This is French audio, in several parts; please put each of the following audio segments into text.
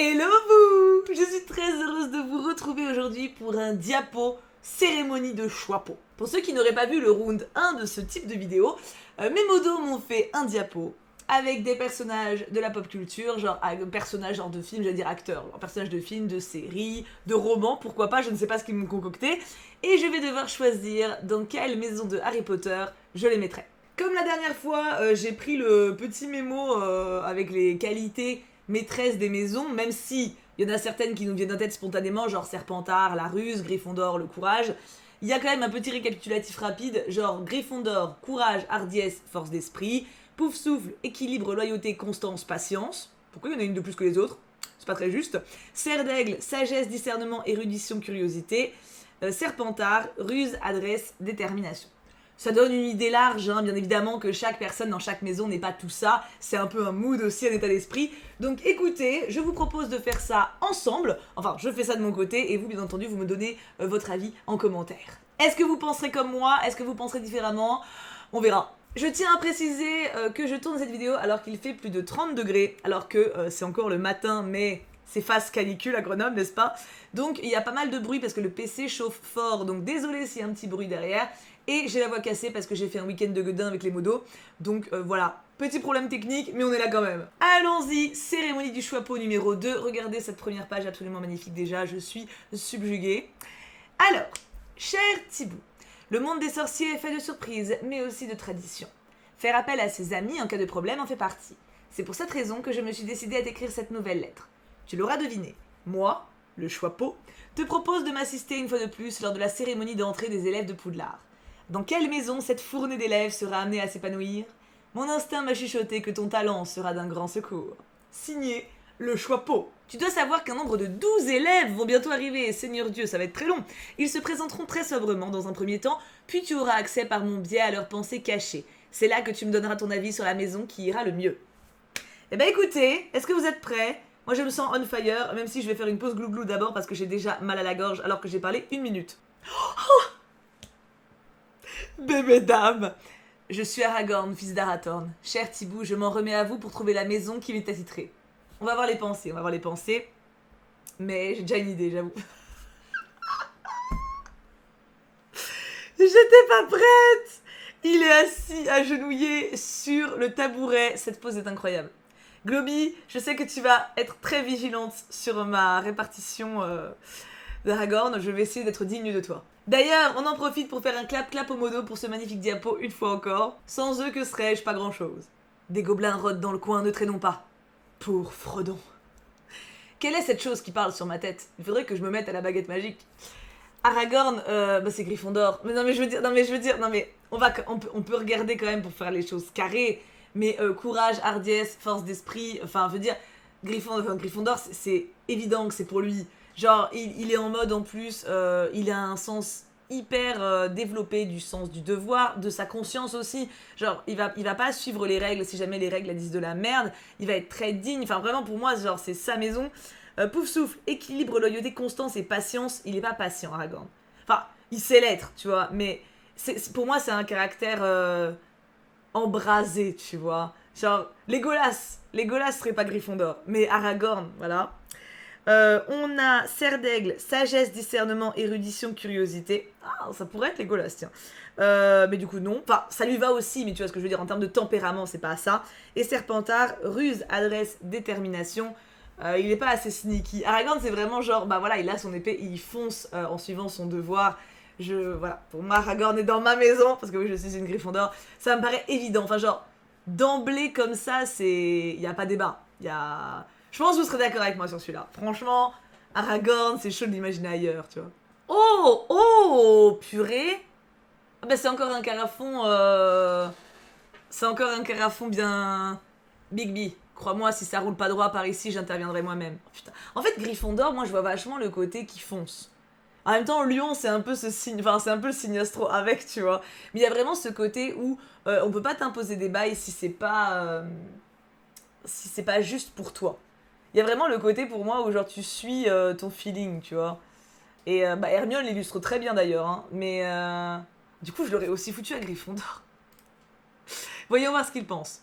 Hello vous! Je suis très heureuse de vous retrouver aujourd'hui pour un diapo cérémonie de choix-peau. Pour ceux qui n'auraient pas vu le round 1 de ce type de vidéo, mes modos m'ont fait un diapo avec des personnages de la pop culture, genre personnages genre de films, j'allais dire acteurs, genre personnages de films, de séries, de romans, pourquoi pas, je ne sais pas ce qu'ils m'ont concocté, et je vais devoir choisir dans quelle maison de Harry Potter je les mettrai. Comme la dernière fois, j'ai pris le petit mémo avec les qualités maîtresses des maisons, même si il y en a certaines qui nous viennent en tête spontanément, genre Serpentard, la ruse, Gryffondor, le courage. Il y a quand même un petit récapitulatif rapide, genre Gryffondor, courage, hardiesse, force d'esprit, pouf souffle, équilibre, loyauté, constance, patience. Pourquoi il y en a une de plus que les autres? C'est pas très juste. Serre d'aigle, sagesse, discernement, érudition, curiosité. Serpentard, ruse, adresse, détermination. Ça donne une idée large, hein, bien évidemment que chaque personne dans chaque maison n'est pas tout ça, c'est un peu un mood aussi, un état d'esprit. Donc écoutez, je vous propose de faire ça ensemble, enfin je fais ça de mon côté et vous bien entendu vous me donnez votre avis en commentaire. Est-ce que vous penserez comme moi? Est-ce que vous penserez différemment? On verra. Je tiens à préciser que je tourne cette vidéo alors qu'il fait plus de 30 degrés, alors que c'est encore le matin mais... c'est phase canicule à Grenoble, n'est-ce pas? Donc il y a pas mal de bruit parce que le PC chauffe fort, donc désolé s'il y a un petit bruit derrière. Et j'ai la voix cassée parce que j'ai fait un week-end de gueudin avec les modos. Donc voilà, petit problème technique, mais on est là quand même. Allons-y, cérémonie du choix-peau numéro 2. Regardez cette première page absolument magnifique déjà, je suis subjuguée. Alors, cher Thibaut, le monde des sorciers est fait de surprises, mais aussi de traditions. Faire appel à ses amis en cas de problème en fait partie. C'est pour cette raison que je me suis décidée à t'écrire cette nouvelle lettre. Tu l'auras deviné, moi, le choix-peau, te propose de m'assister une fois de plus lors de la cérémonie d'entrée des élèves de Poudlard. Dans quelle maison cette fournée d'élèves sera amenée à s'épanouir? Mon instinct m'a chuchoté que ton talent sera d'un grand secours. Signé, le choix-peau. Tu dois savoir qu'un nombre de 12 élèves vont bientôt arriver, Seigneur Dieu, ça va être très long. Ils se présenteront très sobrement dans un premier temps, puis tu auras accès par mon biais à leurs pensées cachées. C'est là que tu me donneras ton avis sur la maison qui ira le mieux. Eh ben écoutez, est-ce que vous êtes prêts? Moi je me sens on fire, même si je vais faire une pause glouglou d'abord parce que j'ai déjà mal à la gorge alors que j'ai parlé 1 minute. Oh, bébé dame! Je suis Aragorn, fils d'Arathorn. Cher Thibaut, je m'en remets à vous pour trouver la maison qui m'est attitrée. On va voir les pensées, mais j'ai déjà une idée, j'avoue. J'étais pas prête! Il est assis, agenouillé sur le tabouret. Cette pose est incroyable. Globy, je sais que tu vas être très vigilante sur ma répartition d'Aragorn. Je vais essayer d'être digne de toi. D'ailleurs, on en profite pour faire un clap au modo pour ce magnifique diapo une fois encore. Sans eux, que serais-je? Pas grand-chose. Des gobelins rôdent dans le coin, ne traînons pas. Pour Frodon. Quelle est cette chose qui parle sur ma tête? Il faudrait que je me mette à la baguette magique. Aragorn, c'est Gryffondor. Mais non mais je veux dire, on peut regarder quand même pour faire les choses carrées. Mais courage, hardiesse, force d'esprit, enfin, je veux dire, Gryffondor, c'est évident que c'est pour lui. Genre, il est en mode en plus, il a un sens hyper développé du sens du devoir, de sa conscience aussi. Genre, il va pas suivre les règles si jamais les règles elles disent de la merde. Il va être très digne. Enfin, vraiment, pour moi, genre, c'est sa maison. Pouf souffle, équilibre, loyauté, constance et patience. Il est pas patient, Aragorn. Enfin, il sait l'être, tu vois, mais pour moi, c'est un caractère embrasé, tu vois. Genre, Legolas serait pas Gryffondor, mais Aragorn, voilà. On a Serre d'aigle, sagesse, discernement, érudition, curiosité. Ah, ça pourrait être Legolas, tiens. Mais du coup, non. Enfin, ça lui va aussi, mais tu vois ce que je veux dire, en termes de tempérament, c'est pas ça. Et Serpentard, ruse, adresse, détermination. Il est pas assez sneaky. Aragorn, c'est vraiment genre, bah voilà, il a son épée, il fonce en suivant son devoir. Voilà, pour moi, Aragorn est dans ma maison, parce que oui, je suis une Gryffondor. Ça me paraît évident. Enfin, genre, d'emblée comme ça, il y a pas débat. Je pense que vous serez d'accord avec moi sur celui-là. Franchement, Aragorn, c'est chaud de l'imaginer ailleurs, tu vois. Oh, purée. Ah bah c'est encore un carafon, c'est encore un carafon bien... Bigby. Crois-moi, si ça roule pas droit par ici, j'interviendrai moi-même. Oh, putain. En fait, Gryffondor, moi, je vois vachement le côté qui fonce. En même temps, Lion, c'est un peu ce signe... Enfin, c'est un peu le signe astro avec, tu vois. Mais il y a vraiment ce côté où on peut pas t'imposer des bails si c'est pas... si c'est pas juste pour toi. Il y a vraiment le côté pour moi où genre tu suis ton feeling, tu vois. Et Hermione l'illustre très bien d'ailleurs, hein. Mais du coup, je l'aurais aussi foutu à Gryffondor. Voyons voir ce qu'il pense.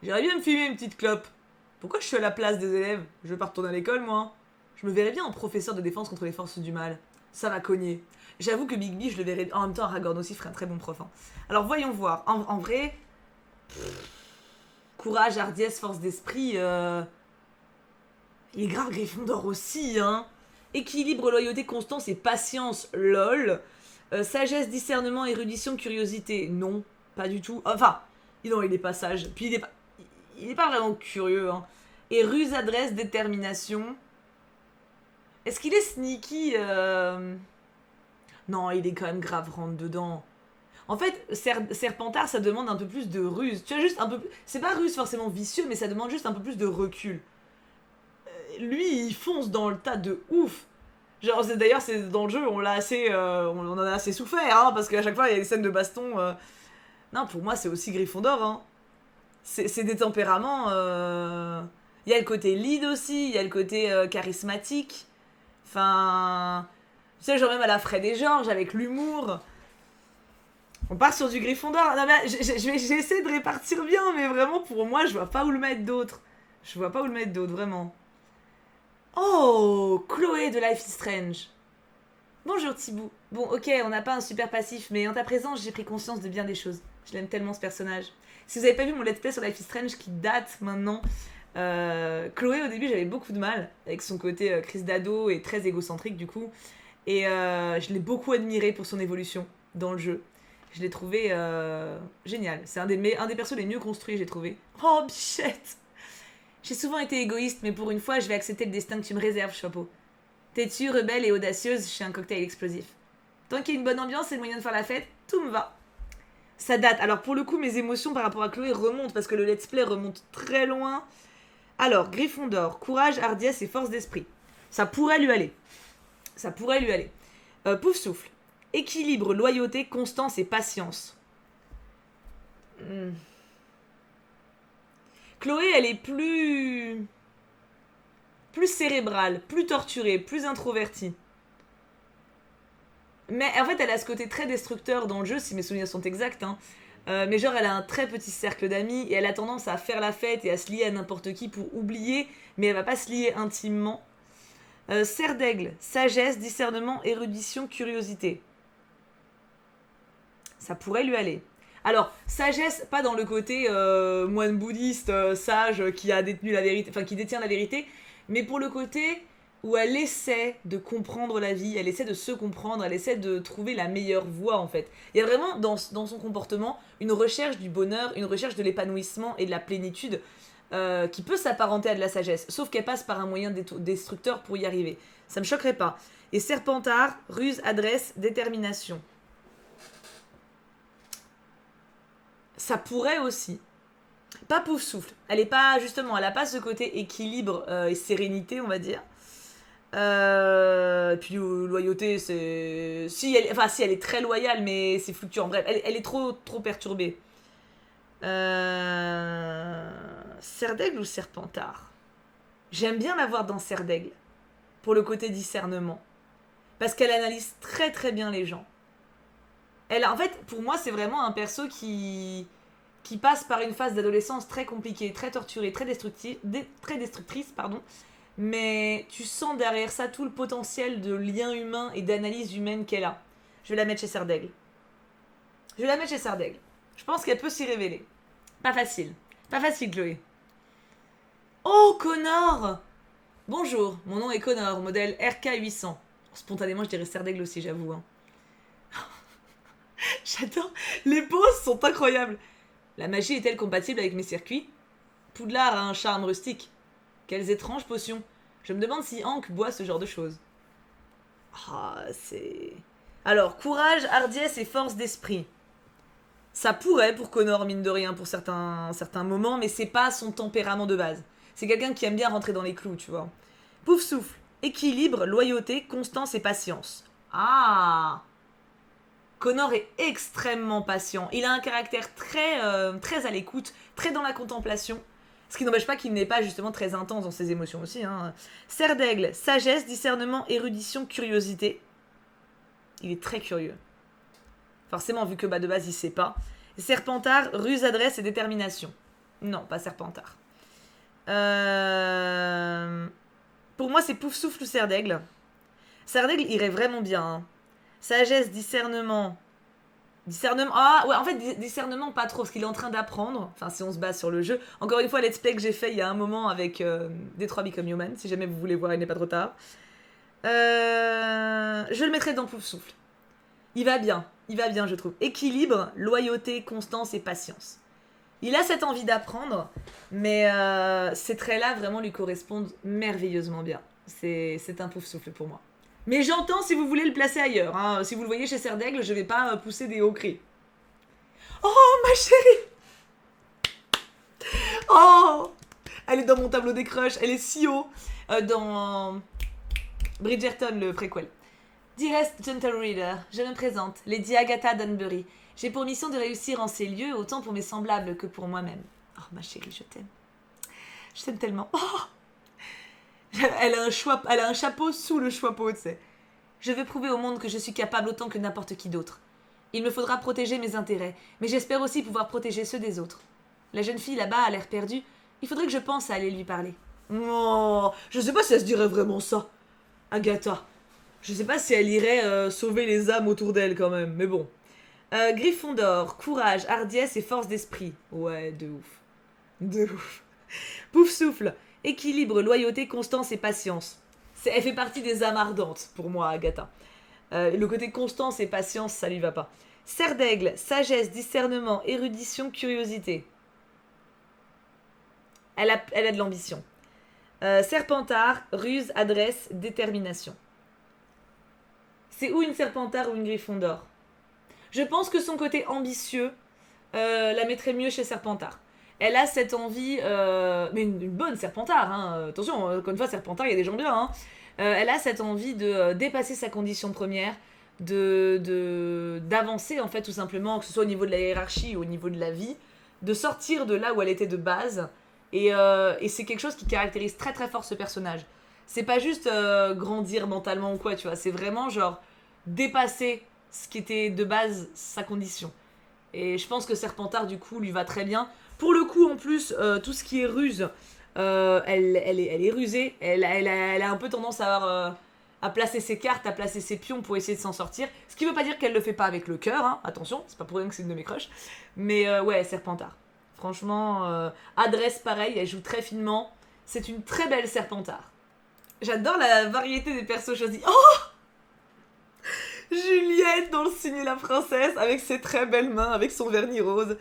J'aurais bien me fumer une petite clope. Pourquoi je suis à la place des élèves? Je veux pas retourner à l'école, moi. Je me verrais bien en professeur de défense contre les forces du mal. Ça va cogner. J'avoue que Bigby, je le verrais... En même temps, Aragorn aussi ferait un très bon prof. Hein. Alors, voyons voir. En vrai... Courage, hardiesse, force d'esprit... Il est grave Gryffondor aussi, hein. Équilibre, loyauté, constance et patience, lol. Sagesse, discernement, érudition, curiosité, non, pas du tout. Enfin, non, il est pas sage. Puis il est pas vraiment curieux, hein. Et ruse, adresse, détermination. Est-ce qu'il est sneaky Non, il est quand même grave rentre dedans. En fait, Serpentard, ça demande un peu plus de ruse. Tu vois, juste un peu plus... C'est pas ruse forcément vicieux, mais ça demande juste un peu plus de recul. Lui, il fonce dans le tas de ouf. Genre, d'ailleurs, c'est dans le jeu, on l'a assez... on en a assez souffert, hein, parce qu'à chaque fois, il y a des scènes de baston... Non, pour moi, c'est aussi Gryffondor, hein. C'est des tempéraments... Il y a le côté lead aussi, il y a le côté charismatique. Enfin... Tu sais, genre même à la Fred et George, avec l'humour. On part sur du Gryffondor. Non, mais j'essaie de répartir bien, mais vraiment, pour moi, je vois pas où le mettre d'autre. Je vois pas où le mettre d'autre, vraiment. Oh, Chloé de Life is Strange. Bonjour Thibaut. Bon, ok, on n'a pas un super passif, mais en ta présence, j'ai pris conscience de bien des choses. Je l'aime tellement ce personnage. Si vous avez pas vu mon let's play sur Life is Strange qui date maintenant, Chloé au début j'avais beaucoup de mal avec son côté crise d'ado et très égocentrique du coup. Et je l'ai beaucoup admirée pour son évolution dans le jeu. Je l'ai trouvé génial. C'est un des persos les mieux construits, j'ai trouvé. Oh, bichette. J'ai souvent été égoïste, mais pour une fois, je vais accepter le destin que tu me réserves, Chapeau. Têtue, rebelle et audacieuse, je suis un cocktail explosif. Tant qu'il y a une bonne ambiance et le moyen de faire la fête, tout me va. Ça date. Alors pour le coup, mes émotions par rapport à Chloé remontent, parce que le let's play remonte très loin. Alors, Gryffondor, courage, hardiesse et force d'esprit. Ça pourrait lui aller. Ça pourrait lui aller. Pouf souffle. Équilibre, loyauté, constance et patience. Chloé, elle est plus cérébrale, plus torturée, plus introvertie. Mais en fait, elle a ce côté très destructeur dans le jeu, si mes souvenirs sont exacts. Hein. Mais genre, elle a un très petit cercle d'amis et elle a tendance à faire la fête et à se lier à n'importe qui pour oublier, mais elle va pas se lier intimement. Serre d'aigle, sagesse, discernement, érudition, curiosité. Ça pourrait lui aller. Alors, sagesse, pas dans le côté moine bouddhiste, sage, qui a détenu la vérité, enfin qui détient la vérité, mais pour le côté où elle essaie de comprendre la vie, elle essaie de se comprendre, elle essaie de trouver la meilleure voie en fait. Il y a vraiment dans son comportement une recherche du bonheur, une recherche de l'épanouissement et de la plénitude qui peut s'apparenter à de la sagesse, sauf qu'elle passe par un moyen destructeur pour y arriver. Ça me choquerait pas. Et Serpentard, ruse, adresse, détermination. Ça pourrait aussi. Pas pouf souffle. Elle est pas, justement, elle a pas ce côté équilibre et sérénité, on va dire. Puis loyauté, c'est... Si elle est très loyale, mais c'est fluctuant. Bref, elle est trop perturbée. Serre d'aigle ou Serpentard? J'aime bien la voir dans Serre d'aigle. Pour le côté discernement. Parce qu'elle analyse très très bien les gens. En fait, pour moi, c'est vraiment un perso qui passe par une phase d'adolescence très compliquée, très torturée, très destructrice, pardon. Mais tu sens derrière ça tout le potentiel de lien humain et d'analyse humaine qu'elle a. Je vais la mettre chez Serre d'aigle. Je pense qu'elle peut s'y révéler. Pas facile. Pas facile, Chloé. Oh, Connor! Bonjour, mon nom est Connor, modèle RK800. Spontanément, je dirais Serre d'aigle aussi, j'avoue. Hein. J'adore. Les poses sont incroyables. La magie est-elle compatible avec mes circuits? Poudlard a un charme rustique. Quelles étranges potions. Je me demande si Hank boit ce genre de choses. Ah, c'est... Alors, courage, hardiesse et force d'esprit. Ça pourrait pour Connor, mine de rien, pour certains moments, mais c'est pas son tempérament de base. C'est quelqu'un qui aime bien rentrer dans les clous, tu vois. Pouf souffle. Équilibre, loyauté, constance et patience. Ah! Connor est extrêmement patient. Il a un caractère très à l'écoute, très dans la contemplation. Ce qui n'empêche pas qu'il n'est pas justement très intense dans ses émotions aussi. Hein. Serre d'aigle, sagesse, discernement, érudition, curiosité. Il est très curieux. Forcément, vu que de base, il sait pas. Serpentard, ruse, adresse et détermination. Non, pas Serpentard. Pour moi, c'est Pouf Souffle ou Serre d'Aigle. Serre d'Aigle irait vraiment bien. Hein. Sagesse, discernement. Discernement. Ah, ouais, en fait, discernement, pas trop, parce qu'il est en train d'apprendre. Enfin, si on se base sur le jeu. Encore une fois, let's play que j'ai fait il y a un moment avec Detroit Become Human. Si jamais vous voulez voir, il n'est pas trop tard. Je le mettrai dans Pouf Souffle. Il va bien, je trouve. Équilibre, loyauté, constance et patience. Il a cette envie d'apprendre, mais ces traits-là vraiment lui correspondent merveilleusement bien. C'est un Pouf Souffle pour moi. Mais j'entends si vous voulez le placer ailleurs. Hein. Si vous le voyez chez Serre d'Aigle, je vais pas pousser des hauts cris. Oh, ma chérie! Oh! Elle est dans mon tableau des crushs, elle est si haut. Dans Bridgerton, le préquel. Dearest Gentle Reader, je me présente, Lady Agatha Dunbury. J'ai pour mission de réussir en ces lieux, autant pour mes semblables que pour moi-même. Oh, ma chérie, je t'aime. Je t'aime tellement. Oh! Elle a un chapeau sous le chapeau, tu sais. Je veux prouver au monde que je suis capable autant que n'importe qui d'autre. Il me faudra protéger mes intérêts, mais j'espère aussi pouvoir protéger ceux des autres. La jeune fille là-bas a l'air perdue. Il faudrait que je pense à aller lui parler. Oh, je sais pas si elle se dirait vraiment ça. Agatha. Je sais pas si elle irait sauver les âmes autour d'elle quand même, mais bon. Gryffondor, courage, hardiesse et force d'esprit. Ouais, de ouf. De ouf. Pouf Souffle, équilibre, loyauté, constance et patience. Elle fait partie des âmes ardentes, pour moi, Agatha. Le côté constance et patience, ça lui va pas. Serre d'Aigle, sagesse, discernement, érudition, curiosité. Elle a de l'ambition. Serpentard, ruse, adresse, détermination. C'est ou une Serpentard ou une Gryffondor. Je pense que son côté ambitieux la mettrait mieux chez Serpentard. Elle a cette envie, mais une bonne Serpentard, hein. Attention, encore une fois, Serpentard, il y a des gens bien. Hein. Elle a cette envie de dépasser sa condition première, d'avancer en fait tout simplement, que ce soit au niveau de la hiérarchie ou au niveau de la vie, de sortir de là où elle était de base. Et c'est quelque chose qui caractérise très très fort ce personnage. C'est pas juste grandir mentalement ou quoi, tu vois. C'est vraiment genre dépasser ce qui était de base sa condition. Et je pense que Serpentard, du coup, lui va très bien. Pour le coup, en plus, tout ce qui est ruse, elle est rusée. Elle a un peu tendance à placer ses cartes, à placer ses pions pour essayer de s'en sortir. Ce qui veut pas dire qu'elle le fait pas avec le cœur, hein. Attention, c'est pas pour rien que c'est une de mes crushs. Mais ouais, Serpentard. Franchement, adresse pareil, elle joue très finement. C'est une très belle Serpentard. J'adore la variété des persos choisis. Oh! Juliette dans Le Cygne et la Princesse, avec ses très belles mains, avec son vernis rose.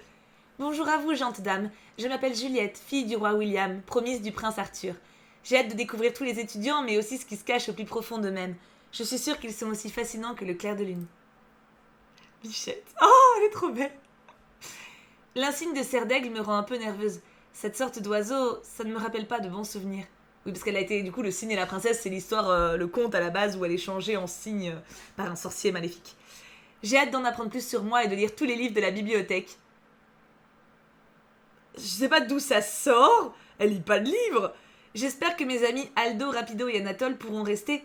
Bonjour à vous, gentes dames. Je m'appelle Juliette, fille du roi William, promise du prince Arthur. J'ai hâte de découvrir tous les étudiants, mais aussi ce qui se cache au plus profond d'eux-mêmes. Je suis sûre qu'ils sont aussi fascinants que le clair de lune. Bichette. Oh, elle est trop belle. L'insigne de Serre d'Aigle me rend un peu nerveuse. Cette sorte d'oiseau, ça ne me rappelle pas de bons souvenirs. Oui, parce qu'elle a été, du coup, Le Cygne et la Princesse, c'est l'histoire, le conte à la base où elle est changée en cygne par un sorcier maléfique. J'ai hâte d'en apprendre plus sur moi et de lire tous les livres de la bibliothèque. Je sais pas d'où ça sort, elle lit pas de livres. J'espère que mes amis Aldo, Rapido et Anatole pourront rester.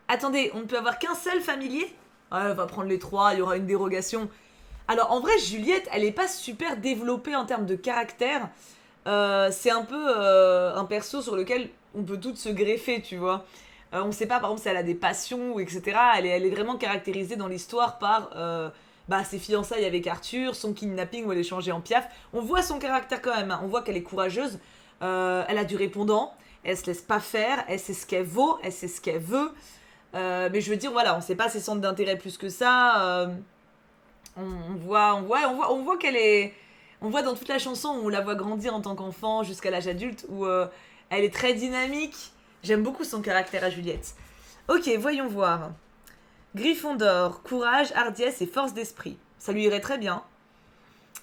Attendez, on ne peut avoir qu'un seul familier ? Ouais, on va prendre les trois, il y aura une dérogation. Alors en vrai, Juliette, elle est pas super développée en termes de caractère. C'est un peu un perso sur lequel on peut toutes se greffer, tu vois. On sait pas, par exemple, si elle a des passions, ou etc. Elle est vraiment caractérisée dans l'histoire par ses fiançailles avec Arthur, son kidnapping où elle est changée en piaf. On voit son caractère quand même, hein. On voit qu'elle est courageuse. Elle a du répondant, elle se laisse pas faire, elle sait ce qu'elle vaut, elle sait ce qu'elle veut. Mais je veux dire, voilà, on sait pas ses centres d'intérêt plus que ça. On voit qu'elle est... On voit dans toute la chanson où on la voit grandir en tant qu'enfant jusqu'à l'âge adulte, où elle est très dynamique. J'aime beaucoup son caractère à Juliette. Ok, voyons voir. Gryffondor, courage, hardiesse et force d'esprit. Ça lui irait très bien.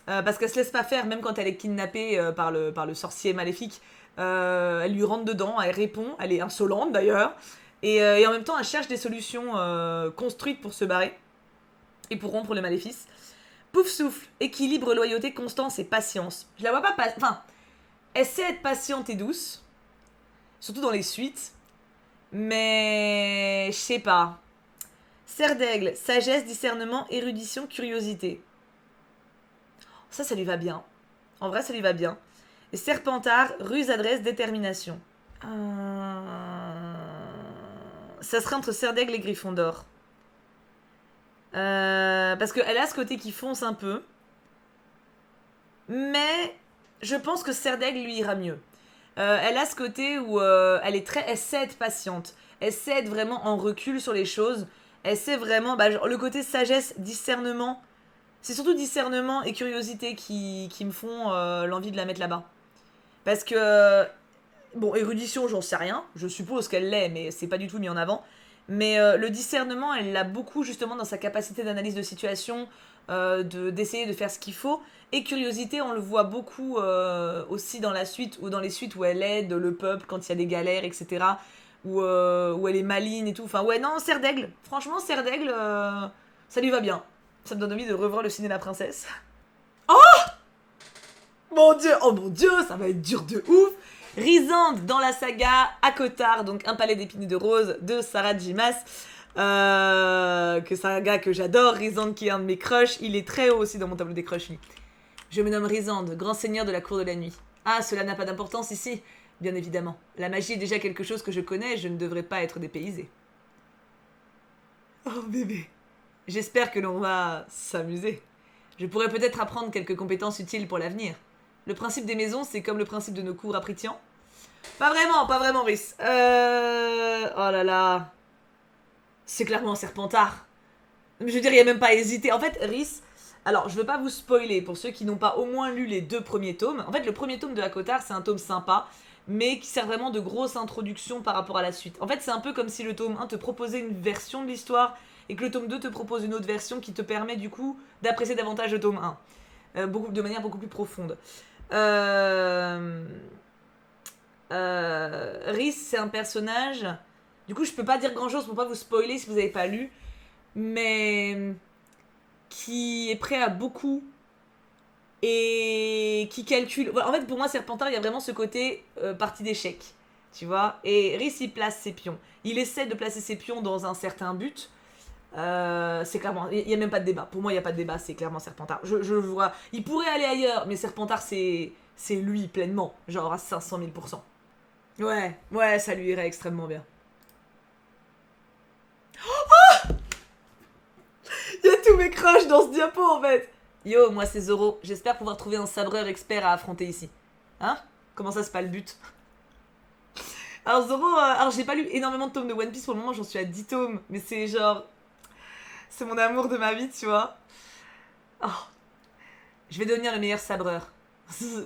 Parce qu'elle se laisse pas faire, même quand elle est kidnappée par le sorcier maléfique. Elle lui rentre dedans, elle répond, elle est insolente d'ailleurs. Et en même temps, elle cherche des solutions construites pour se barrer. Et pour rompre le maléfice. Pouf Souffle, équilibre, loyauté, constance et patience. Je la vois pas... Enfin, elle sait être patiente et douce. Surtout dans les suites. Mais... je sais pas. Serre d'Aigle, sagesse, discernement, érudition, curiosité. Ça lui va bien. En vrai, ça lui va bien. Et Serpentard, ruse, adresse, détermination. Ça serait entre Serdaigle et Gryffondor. Parce qu'elle a ce côté qui fonce un peu. Mais je pense que Serdaigle lui ira mieux. Elle a ce côté où elle sait être patiente. Elle sait être vraiment en recul sur les choses. Elle sait vraiment... genre, le côté sagesse, discernement. C'est surtout discernement et curiosité qui me font l'envie de la mettre là-bas. Parce que... Bon, érudition, j'en sais rien. Je suppose qu'elle l'est, mais c'est pas du tout mis en avant. Mais le discernement, elle l'a beaucoup justement dans sa capacité d'analyse de situation, d'essayer de faire ce qu'il faut. Et curiosité, on le voit beaucoup aussi dans la suite, ou dans les suites où elle aide le peuple quand il y a des galères, etc. Où elle est maligne et tout. Enfin, ouais, non, Serdaigle. Franchement, Serdaigle, ça lui va bien. Ça me donne envie de revoir le ciné La Princesse. Oh mon dieu, ça va être dur de ouf. Rysande dans la saga Akottar, donc Un palais d'épines et de roses de Sarah J. Maas. Saga que j'adore. Rysande qui est un de mes crushs. Il est très haut aussi dans mon tableau des crushs, lui. Je me nomme Rysande, grand seigneur de la cour de la nuit. Ah, cela n'a pas d'importance ici. Bien évidemment. La magie est déjà quelque chose que je connais et je ne devrais pas être dépaysée. Oh bébé. J'espère que l'on va s'amuser. Je pourrais peut-être apprendre quelques compétences utiles pour l'avenir. Le principe des maisons, c'est comme le principe de nos cours à Prythian. Pas vraiment, Rhys. Oh là là. C'est clairement un Serpentard. Je veux dire, il n'y a même pas à hésiter. En fait, Rhys... Alors, je veux pas vous spoiler pour ceux qui n'ont pas au moins lu les 2 premiers tomes. En fait, le premier tome de Akottar, c'est un tome sympa, mais qui sert vraiment de grosse introduction par rapport à la suite. En fait, c'est un peu comme si le tome 1 te proposait une version de l'histoire et que le tome 2 te propose une autre version qui te permet du coup d'apprécier davantage le tome 1. De manière beaucoup plus profonde. Rhys, c'est un personnage... Du coup, je peux pas dire grand-chose pour pas vous spoiler si vous avez pas lu, mais... qui est prêt à beaucoup et qui calcule... En fait, pour moi, Serpentard, il y a vraiment ce côté partie d'échec, tu vois. Et Rhys, il place ses pions. Il essaie de placer ses pions dans un certain but. C'est clairement... Il n'y a même pas de débat. Pour moi, il n'y a pas de débat, c'est clairement Serpentard. Je vois... Il pourrait aller ailleurs, mais Serpentard, c'est lui pleinement. Genre à 500 000%. Ouais, ça lui irait extrêmement bien. Il y a tous mes crushs dans ce diapo, en fait. Yo, moi c'est Zoro. J'espère pouvoir trouver un sabreur expert à affronter ici. Hein? Comment ça, c'est pas le but? Alors Zoro, alors j'ai pas lu énormément de tomes de One Piece pour le moment, j'en suis à 10 tomes. Mais c'est genre... C'est mon amour de ma vie, tu vois. Oh. Je vais devenir le meilleur sabreur.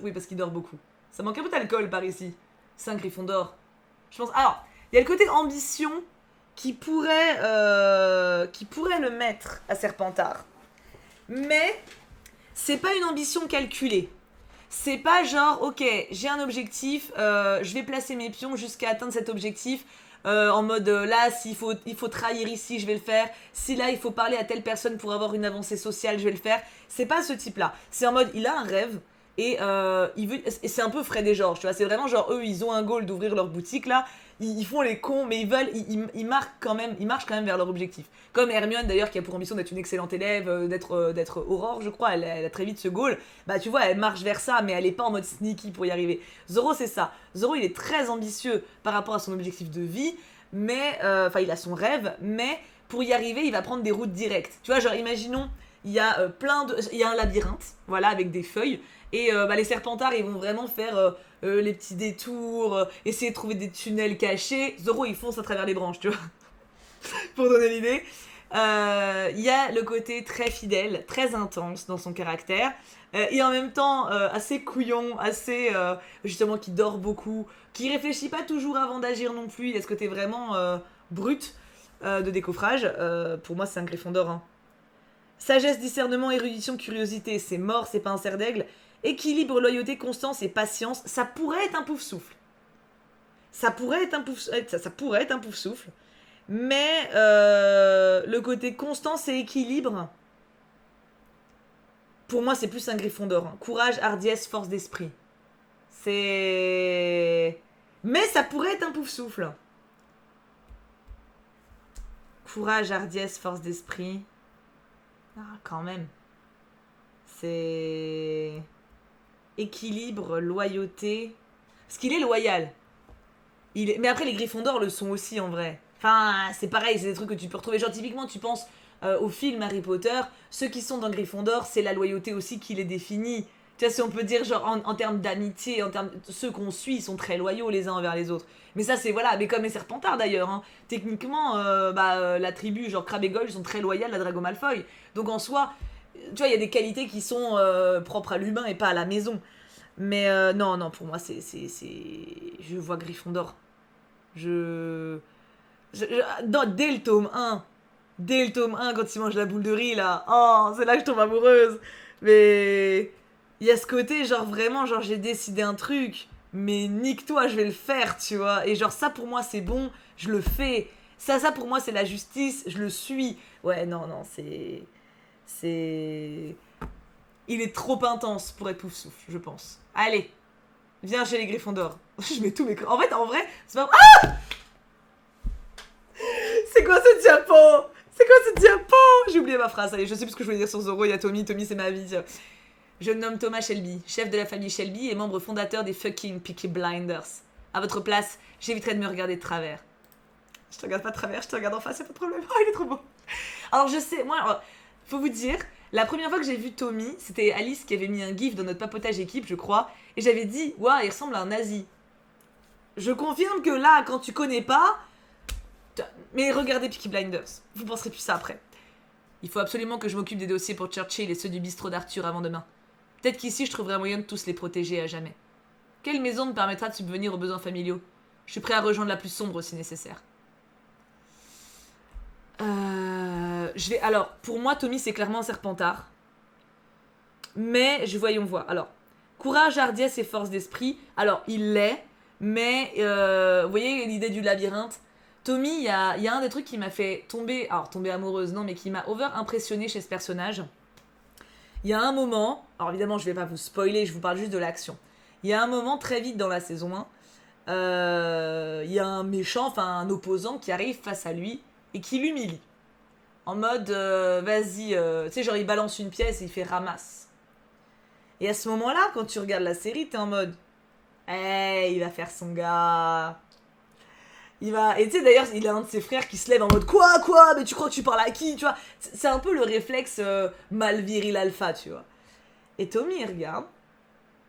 Oui, parce qu'il dort beaucoup. Ça manque un peu d'alcool par ici. C'est un Gryffondor. Je pense... Alors, il y a le côté ambition qui pourrait le mettre à Serpentard. Mais c'est pas une ambition calculée. C'est pas genre, ok, j'ai un objectif, je vais placer mes pions jusqu'à atteindre cet objectif. En mode, là, il faut trahir ici, je vais le faire. Si là, il faut parler à telle personne pour avoir une avancée sociale, je vais le faire. C'est pas ce type-là. C'est en mode, il a un rêve. Et et c'est un peu Fred et George, tu vois. C'est vraiment genre, eux, ils ont un goal d'ouvrir leur boutique, là. Ils font les cons, mais ils marchent quand même vers leur objectif. Comme Hermione, d'ailleurs, qui a pour ambition d'être une excellente élève, d'être Aurore, je crois. Elle a très vite ce goal. Bah, tu vois, elle marche vers ça, mais elle est pas en mode sneaky pour y arriver. Zoro, c'est ça. Zoro, il est très ambitieux par rapport à son objectif de vie, mais... Enfin, il a son rêve, mais pour y arriver, il va prendre des routes directes. Tu vois, genre, imaginons... Il y a il y a un labyrinthe, voilà, avec des feuilles. Et les Serpentards, ils vont vraiment faire les petits détours, essayer de trouver des tunnels cachés. Zoro, il fonce à travers les branches, tu vois. Pour donner l'idée. Il y a le côté très fidèle, très intense dans son caractère. Et en même temps, assez couillon, assez... justement, qui dort beaucoup. Qui réfléchit pas toujours avant d'agir non plus. Il y a ce côté vraiment brut de décoffrage. Pour moi, c'est un Gryffondor, hein. Sagesse, discernement, érudition, curiosité, c'est mort, c'est pas un Serdaigle. Équilibre, loyauté, constance et patience, ça pourrait être un pouf souffle. Ça pourrait être un pouf souffle. Mais le côté constance et équilibre, pour moi, c'est plus un Gryffondor. Hein. Courage, hardiesse, force d'esprit. C'est... Mais ça pourrait être un pouf souffle. Courage, hardiesse, force d'esprit... Ah, quand même. C'est... équilibre, loyauté... Parce qu'il est loyal. Mais après, les Gryffondors le sont aussi, en vrai. Enfin, c'est pareil, c'est des trucs que tu peux retrouver. Genre, typiquement, tu penses au film Harry Potter, ceux qui sont dans Gryffondor, c'est la loyauté aussi qui les définit. Tu vois, si on peut dire, genre, en termes d'amitié, en termes... Ceux qu'on suit, ils sont très loyaux les uns envers les autres. Mais ça, c'est, voilà, mais comme les Serpentards, d'ailleurs. Hein. Techniquement, la tribu, genre Crabbe et Goyle, sont très loyales à Drago Malfoy. Donc, en soi, tu vois, il y a des qualités qui sont propres à l'humain et pas à la maison. Mais non, non, pour moi, c'est... Je vois Gryffondor. Dès le tome 1, quand il mange la boule de riz, là, oh, c'est là que je tombe amoureuse. Mais il y a ce côté, genre vraiment, genre j'ai décidé un truc, mais nique-toi, je vais le faire, tu vois. Et genre ça pour moi c'est bon, je le fais. Ça pour moi c'est la justice, je le suis. Ouais, non, non, c'est... Il est trop intense pour être Poufsouffle, je pense. Allez, viens chez les Gryffondors. Je mets tous mes... En vrai, c'est pas... Ah, c'est quoi ce diapo? C'est quoi ce diapo? J'ai oublié ma phrase, allez, je sais plus ce que je voulais dire sur Zoro, il y a Tommy, Tommy c'est ma vie. Je me nomme Thomas Shelby, chef de la famille Shelby et membre fondateur des fucking Peaky Blinders. À votre place, j'éviterai de me regarder de travers. Je te regarde pas de travers, je te regarde en face, y'a pas de problème. Oh, il est trop beau. Alors je sais, moi, faut vous dire, la première fois que j'ai vu Tommy, c'était Alice qui avait mis un gif dans notre papotage équipe, je crois, et j'avais dit, waouh, il ressemble à un nazi. Je confirme que là, quand tu connais pas... Mais regardez Peaky Blinders, vous penserez plus ça après. Il faut absolument que je m'occupe des dossiers pour Churchill et ceux du bistrot d'Arthur avant demain. Peut-être qu'ici je trouverai un moyen de tous les protéger à jamais. Quelle maison me permettra de subvenir aux besoins familiaux? Je suis prêt à rejoindre la plus sombre si nécessaire. Alors, pour moi, Tommy c'est clairement un Serpentard. Mais, voyons voir. Alors, courage, hardiesse et force d'esprit. Alors, il l'est. Mais, vous voyez l'idée du labyrinthe? Tommy, il y a un des trucs qui m'a fait tomber amoureuse, non, mais qui m'a over-impressionnée chez ce personnage. Il y a un moment, alors évidemment je vais pas vous spoiler, je vous parle juste de l'action. Il y a un moment très vite dans la saison 1, il y a un méchant, enfin un opposant qui arrive face à lui et qui l'humilie. En mode, vas-y, tu sais, genre il balance une pièce et il fait ramasse. Et à ce moment-là, quand tu regardes la série, t'es en mode, hey, il va faire son gars... Et tu sais d'ailleurs, il a un de ses frères qui se lève en mode quoi, mais tu crois que tu parles à qui, tu vois? C'est un peu le réflexe mal viril alpha, tu vois. Et Tommy, il regarde,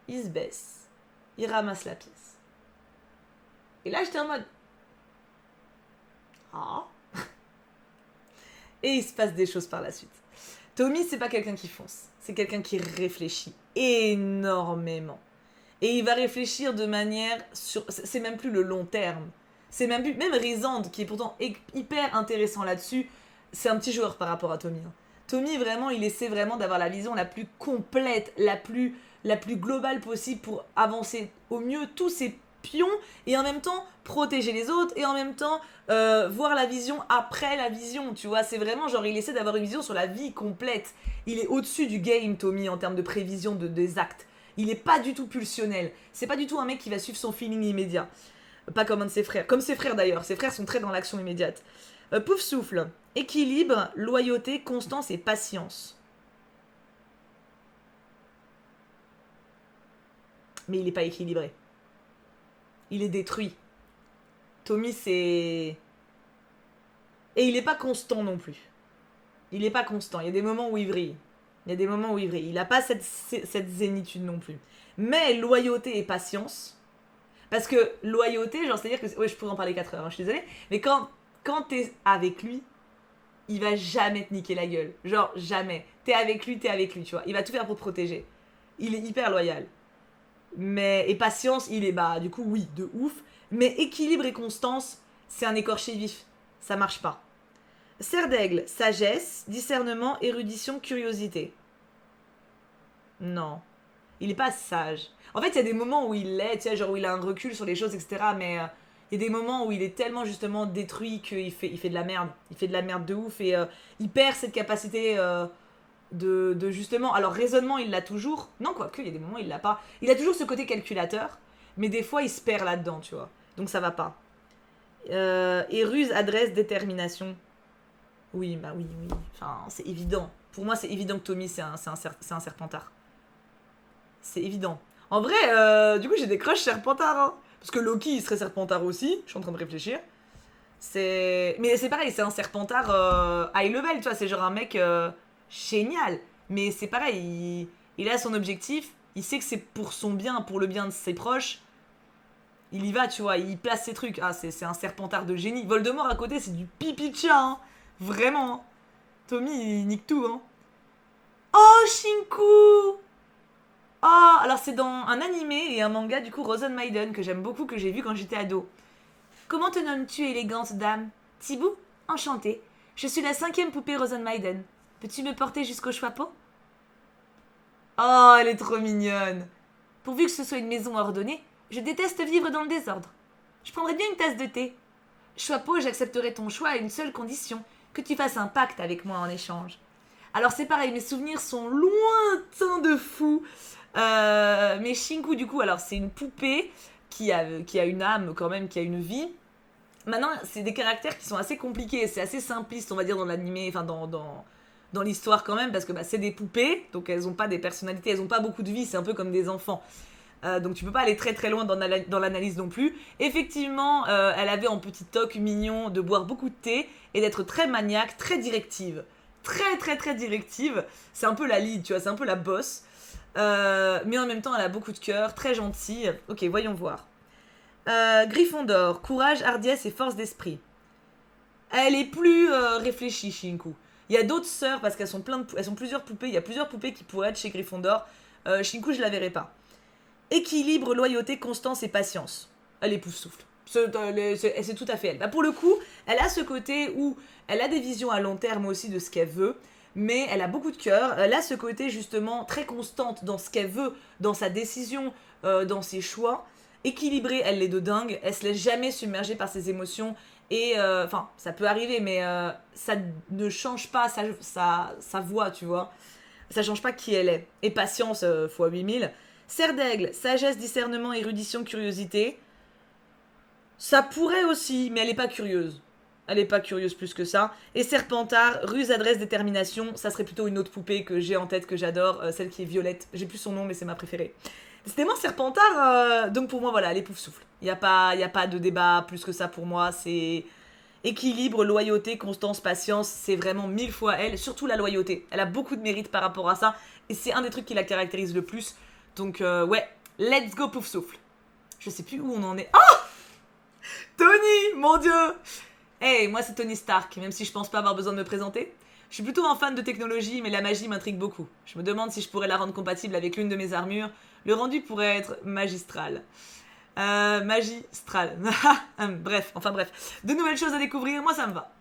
il se baisse, il ramasse la pièce. Et là, j'étais en mode... Ah. Et il se passe des choses par la suite. Tommy, c'est pas quelqu'un qui fonce, c'est quelqu'un qui réfléchit énormément. Et il va réfléchir de manière... C'est même plus le long terme. C'est même Rysand, qui est pourtant hyper intéressant là-dessus, c'est un petit joueur par rapport à Tommy. Hein. Tommy, vraiment, il essaie vraiment d'avoir la vision la plus complète, la plus globale possible pour avancer au mieux tous ses pions, et en même temps protéger les autres, et en même temps voir la vision après la vision, tu vois. C'est vraiment genre, il essaie d'avoir une vision sur la vie complète. Il est au-dessus du game, Tommy, en termes de prévision des actes. Il est pas du tout pulsionnel. C'est pas du tout un mec qui va suivre son feeling immédiat. Pas comme un de ses frères. Comme ses frères d'ailleurs. Ses frères sont très dans l'action immédiate. Poufsouffle. Équilibre, loyauté, constance et patience. Mais il est pas équilibré. Il est détruit. Tommy, c'est... Et il est pas constant non plus. Il est pas constant. Il y a des moments où il vrille. Il a pas cette zénitude non plus. Mais loyauté et patience... Parce que loyauté, genre, c'est-à-dire que... Ouais, je pourrais en parler 4 heures, hein, je suis désolée. Mais quand t'es avec lui, il va jamais te niquer la gueule. Genre, jamais. T'es avec lui, tu vois. Il va tout faire pour te protéger. Il est hyper loyal. Et patience, il est, du coup, oui, de ouf. Mais équilibre et constance, c'est un écorché vif. Ça marche pas. Serre d'aigle, sagesse, discernement, érudition, curiosité. Non. Il est pas sage. En fait, il y a des moments où il l'est, tu sais, genre où il a un recul sur les choses, etc. Mais il y a des moments où il est tellement justement détruit qu'il fait de la merde. Il fait de la merde de ouf et il perd cette capacité de justement... Alors, raisonnement, il l'a toujours. Non, quoique, il y a des moments où il l'a pas. Il a toujours ce côté calculateur, mais des fois, il se perd là-dedans, tu vois. Donc, ça va pas. Et ruse, adresse, détermination. Oui, oui. Enfin, c'est évident. Pour moi, c'est évident que Tommy, c'est un Serpentard. C'est évident. En vrai, du coup, j'ai des crushs Serpentard. Hein. Parce que Loki, il serait Serpentard aussi. Je suis en train de réfléchir. Mais c'est pareil, c'est un Serpentard high level, tu vois. C'est genre un mec génial. Mais c'est pareil, il a son objectif. Il sait que c'est pour son bien, pour le bien de ses proches. Il y va, tu vois. Il place ses trucs. Ah, c'est un Serpentard de génie. Voldemort à côté, c'est du pipi de chat, hein. Vraiment. Hein. Tommy, il nique tout, hein. Oh, Shinku! Oh, alors c'est dans un animé et un manga, du coup, Rosenmaiden, que j'aime beaucoup, que j'ai vu quand j'étais ado. Comment te nommes-tu, élégante dame? Thibaut? Enchantée. Je suis la 5e poupée Rosenmaiden. Peux-tu me porter jusqu'au Choixpeau? Oh, elle est trop mignonne. Pourvu que ce soit une maison ordonnée, je déteste vivre dans le désordre. Je prendrais bien une tasse de thé. Choixpeau, j'accepterai ton choix à une seule condition, que tu fasses un pacte avec moi en échange. Alors c'est pareil, mes souvenirs sont lointains de fou. Mais Shinku, du coup, alors c'est une poupée qui a une âme quand même, qui a une vie. Maintenant, c'est des caractères qui sont assez compliqués, c'est assez simpliste, on va dire, dans l'animé, enfin dans l'histoire quand même, parce que bah, c'est des poupées, donc elles ont pas des personnalités, elles ont pas beaucoup de vie, c'est un peu comme des enfants. Donc tu peux pas aller très très loin dans l'analyse non plus. Effectivement, elle avait en petit toc mignon de boire beaucoup de thé et d'être très maniaque, très directive. Très très très directive. C'est un peu la lead, tu vois, c'est un peu la boss. Mais en même temps, elle a beaucoup de cœur, très gentille. Ok, voyons voir. Gryffondor, courage, hardiesse et force d'esprit. Elle est plus réfléchie, Shinku. Il y a d'autres sœurs, parce qu'elles sont, elles sont plusieurs poupées. Il y a plusieurs poupées qui pourraient être chez Gryffondor. Shinku, je la verrai pas. Équilibre, loyauté, constance et patience. Elle est pouf-souffle. C'est tout à fait elle. Bah pour le coup, elle a ce côté où elle a des visions à long terme aussi de ce qu'elle veut, mais elle a beaucoup de cœur. Elle a ce côté justement très constante dans ce qu'elle veut, dans sa décision, dans ses choix. Équilibrée, elle l'est de dingue. Elle se laisse jamais submerger par ses émotions. Et enfin, ça peut arriver, mais ça ne change pas sa voix, tu vois. Ça change pas qui elle est. Et patience, fois 8000. Serre d'aigle, sagesse, discernement, érudition, curiosité. Ça pourrait aussi, mais elle est pas curieuse. Elle est pas curieuse plus que ça. Et Serpentard, ruse, adresse, détermination. Ça serait plutôt une autre poupée que j'ai en tête, que j'adore. Celle qui est violette. J'ai plus son nom, mais c'est ma préférée. Décidément, Serpentard, donc pour moi, voilà, elle est pouf-souffle. Il n'y a pas de débat plus que ça pour moi. C'est équilibre, loyauté, constance, patience. C'est vraiment 1000 fois elle. Surtout la loyauté. Elle a beaucoup de mérite par rapport à ça. Et c'est un des trucs qui la caractérise le plus. Donc, ouais, let's go pouf-souffle. Je sais plus où on en est. Oh Tony, mon dieu. Hey, moi c'est Tony Stark, même si je pense pas avoir besoin de me présenter. Je suis plutôt un fan de technologie, mais la magie m'intrigue beaucoup. Je me demande si je pourrais la rendre compatible avec l'une de mes armures. Le rendu pourrait être magistral. Magistral. Bref, enfin bref. De nouvelles choses à découvrir, moi ça me va.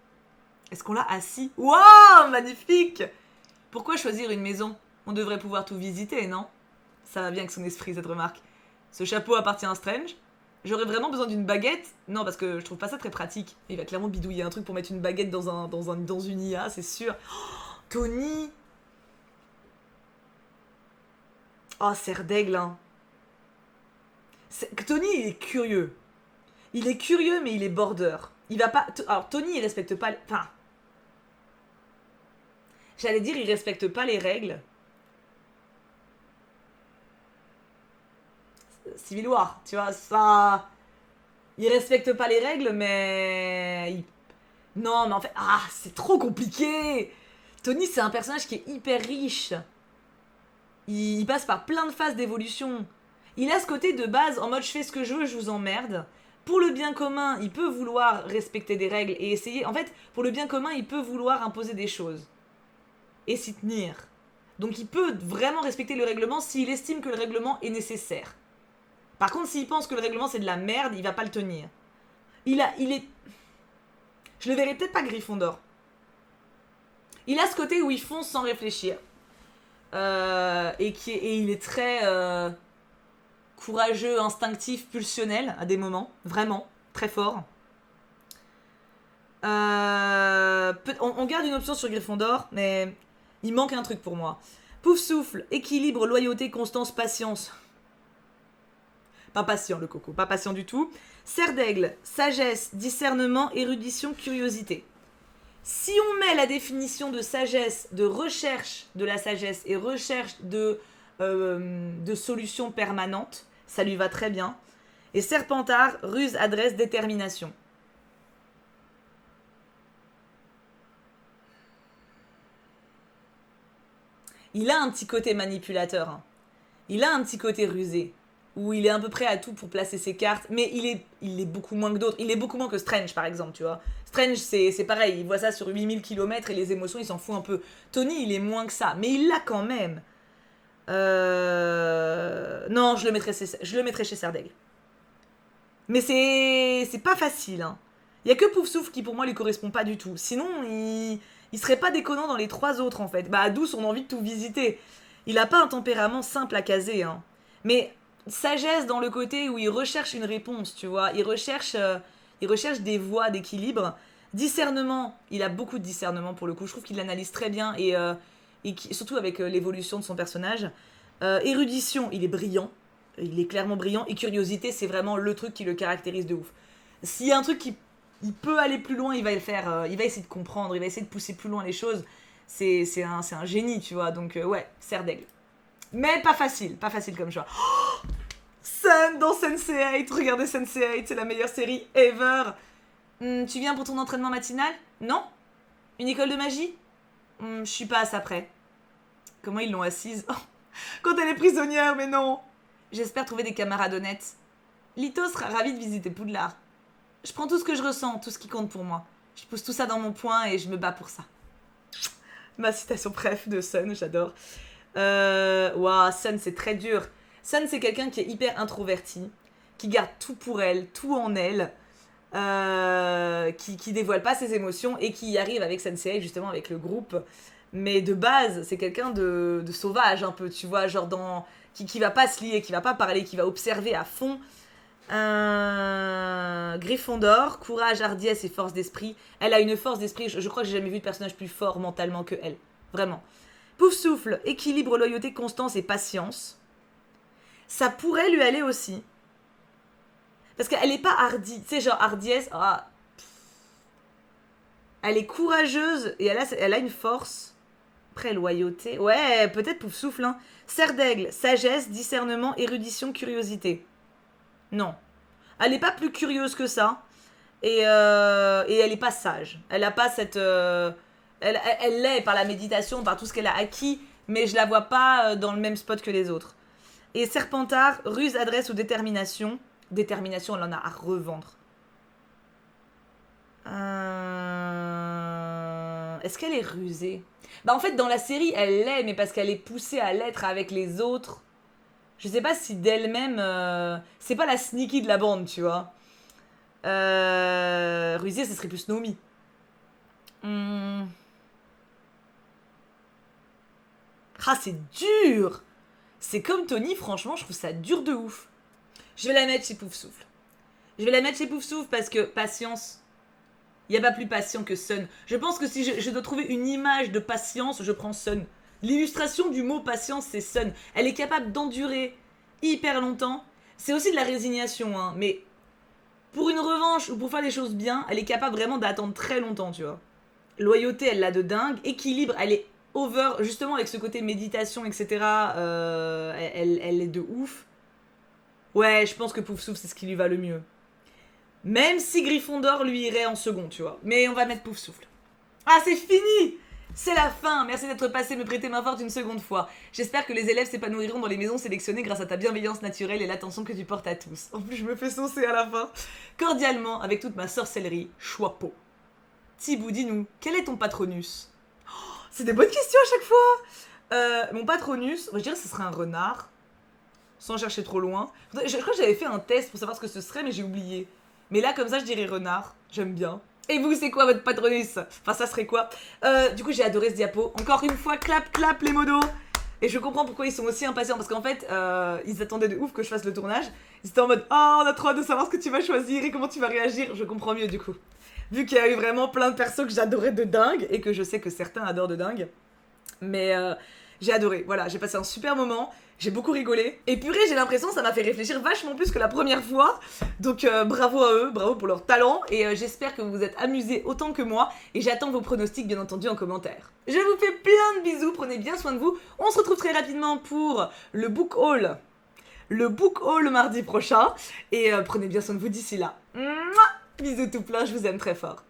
Est-ce qu'on l'a assis? Waouh, magnifique. Pourquoi choisir une maison? On devrait pouvoir tout visiter, non? Ça va bien avec son esprit, cette remarque. Ce chapeau appartient à Strange. J'aurais vraiment besoin d'une baguette? Non, parce que je trouve pas ça très pratique. Il va clairement bidouiller un truc pour mettre une baguette dans une IA, c'est sûr. Oh, Tony! Oh, serre d'aigle, hein. Tony, il est curieux. Il est curieux, mais il est border. Il va pas... Alors, Tony, il respecte pas... Enfin... J'allais dire, il respecte pas les règles. Civil War, tu vois, ça... Il respecte pas les règles, mais... Non, mais en fait... Ah, c'est trop compliqué. Tony, c'est un personnage qui est hyper riche. Il passe par plein de phases d'évolution. Il a ce côté de base, en mode je fais ce que je veux, je vous emmerde. Pour le bien commun, il peut vouloir respecter des règles et essayer... En fait, pour le bien commun, il peut vouloir imposer des choses. Et s'y tenir. Donc il peut vraiment respecter le règlement s'il estime que le règlement est nécessaire. Par contre, s'il pense que le règlement c'est de la merde, il va pas le tenir. Il est... Je le verrais peut-être pas Gryffondor. Il a ce côté où il fonce sans réfléchir. Et il est très courageux, instinctif, pulsionnel à des moments. Vraiment, très fort. On garde une option sur Gryffondor, mais il manque un truc pour moi. Pouf souffle, équilibre, loyauté, constance, patience. Pas patient le coco, pas patient du tout. Serre d'aigle, sagesse, discernement, érudition, curiosité. Si on met la définition de sagesse, de recherche de la sagesse et recherche de de solution permanente. Ça lui va très bien. Et Serpentard, ruse, adresse, détermination. Il a un petit côté manipulateur. Hein. Il a un petit côté rusé. Où il est un peu prêt à tout pour placer ses cartes. Mais il est beaucoup moins que d'autres. Il est beaucoup moins que Strange, par exemple, tu vois. Strange, c'est pareil. Il voit ça sur 8000 km et les émotions, il s'en fout un peu. Tony, il est moins que ça. Mais il l'a quand même. Non, je le mettrais chez Serdaigle. Mais c'est pas facile. Hein. Il y a que Poufsouffle qui, pour moi, lui correspond pas du tout. Sinon, il serait pas déconnant dans les 3 autres, en fait. Bah, d'où son envie de tout visiter. Il a pas un tempérament simple à caser, hein. Mais sagesse dans le côté où il recherche une réponse, tu vois. Il recherche des voies d'équilibre. Discernement, il a beaucoup de discernement pour le coup. Je trouve qu'il l'analyse très bien et surtout avec l'évolution de son personnage. Érudition, il est brillant. Il est clairement brillant. Et curiosité, c'est vraiment le truc qui le caractérise de ouf. S'il y a un truc qui il peut aller plus loin, il va le faire. Il va essayer de comprendre, il va essayer de pousser plus loin les choses. C'est un génie, tu vois. Donc, ouais, Serdaigle. Mais pas facile comme choix. Oh, Sun dans Sense8. Regardez Sense8, c'est la meilleure série ever. Tu viens pour ton entraînement matinal? Non? Une école de magie? Je suis pas à ça près. Comment ils l'ont assise? Quand elle est prisonnière, mais non. J'espère trouver des camarades honnêtes. Lito sera ravi de visiter Poudlard. Je prends tout ce que je ressens, tout ce qui compte pour moi. Je pousse tout ça dans mon poing et je me bats pour ça. Ma citation préf de Sun, j'adore. Waouh, Sun, c'est très dur. Sun, c'est quelqu'un qui est hyper introverti, qui garde tout pour elle, tout en elle, qui dévoile pas ses émotions et qui y arrive avec Sensei, justement avec le groupe. Mais de base, c'est quelqu'un de sauvage un peu, tu vois, genre qui va pas se lier, qui va pas parler, qui va observer à fond. Gryffondor, courage, hardiesse et force d'esprit. Elle a une force d'esprit, je crois que j'ai jamais vu de personnage plus fort mentalement que elle. Vraiment. Poufsouffle, équilibre, loyauté, constance et patience. Ça pourrait lui aller aussi. Parce qu'elle est pas hardie. Tu sais, genre hardiesse. Ah, elle est courageuse et elle a une force. Après, loyauté. Ouais, peut-être Poufsouffle. Hein. Serdaigle, sagesse, discernement, érudition, curiosité. Non. Elle est pas plus curieuse que ça. Et elle est pas sage. Elle a pas cette... Elle l'est par la méditation, par tout ce qu'elle a acquis, mais je la vois pas dans le même spot que les autres. Et Serpentard, ruse, adresse ou détermination. Détermination, elle en a à revendre. Est-ce qu'elle est rusée? Bah en fait, dans la série, elle l'est, mais parce qu'elle est poussée à l'être avec les autres. Je sais pas si d'elle-même... c'est pas la sneaky de la bande, tu vois. Rusée, ce serait plus Naomi. Ah, c'est dur! C'est comme Tony, franchement, je trouve ça dur de ouf. Je vais la mettre chez Poufsouffle. Je vais la mettre chez Poufsouffle parce que patience, il n'y a pas plus patient que Sun. Je pense que si je dois trouver une image de patience, je prends Sun. L'illustration du mot patience, c'est Sun. Elle est capable d'endurer hyper longtemps. C'est aussi de la résignation, hein, mais pour une revanche ou pour faire les choses bien, elle est capable vraiment d'attendre très longtemps, tu vois. Loyauté, elle l'a de dingue. Équilibre, elle est over, justement avec ce côté méditation, etc. Elle est de ouf. Ouais, je pense que Poufsouffle, c'est ce qui lui va le mieux. Même si Gryffondor lui irait en second, tu vois. Mais on va mettre Poufsouffle. Ah, c'est fini! C'est la fin! Merci d'être passé me prêter main forte une seconde fois. J'espère que les élèves s'épanouiront dans les maisons sélectionnées grâce à ta bienveillance naturelle et l'attention que tu portes à tous. En plus, je me fais saucer à la fin. Cordialement, avec toute ma sorcellerie, Choixpeau. Thibou, dis-nous, quel est ton patronus? Oh, c'est des bonnes questions à chaque fois! Mon patronus, je dirais que ce serait un renard. Sans chercher trop loin. Je crois que j'avais fait un test pour savoir ce que ce serait, mais j'ai oublié. Mais là, comme ça, je dirais renard. J'aime bien. Et vous, c'est quoi votre patronus? Enfin, ça serait quoi? Du coup, j'ai adoré ce diapo. Encore une fois, clap, clap les modos. Et je comprends pourquoi ils sont aussi impatients. Parce qu'en fait, ils attendaient de ouf que je fasse le tournage. Ils étaient en mode, oh, on a trop hâte de savoir ce que tu vas choisir et comment tu vas réagir. Je comprends mieux, du coup. Vu qu'il y a eu vraiment plein de persos que j'adorais de dingue. Et que je sais que certains adorent de dingue. Mais J'ai adoré, voilà, j'ai passé un super moment, j'ai beaucoup rigolé. Et purée, j'ai l'impression que ça m'a fait réfléchir vachement plus que la première fois. Donc bravo à eux, bravo pour leur talent. Et j'espère que vous vous êtes amusés autant que moi. Et j'attends vos pronostics bien entendu en commentaire. Je vous fais plein de bisous, prenez bien soin de vous. On se retrouve très rapidement pour le book haul. Le book haul mardi prochain. Et prenez bien soin de vous d'ici là. Mouah, bisous tout plein, je vous aime très fort.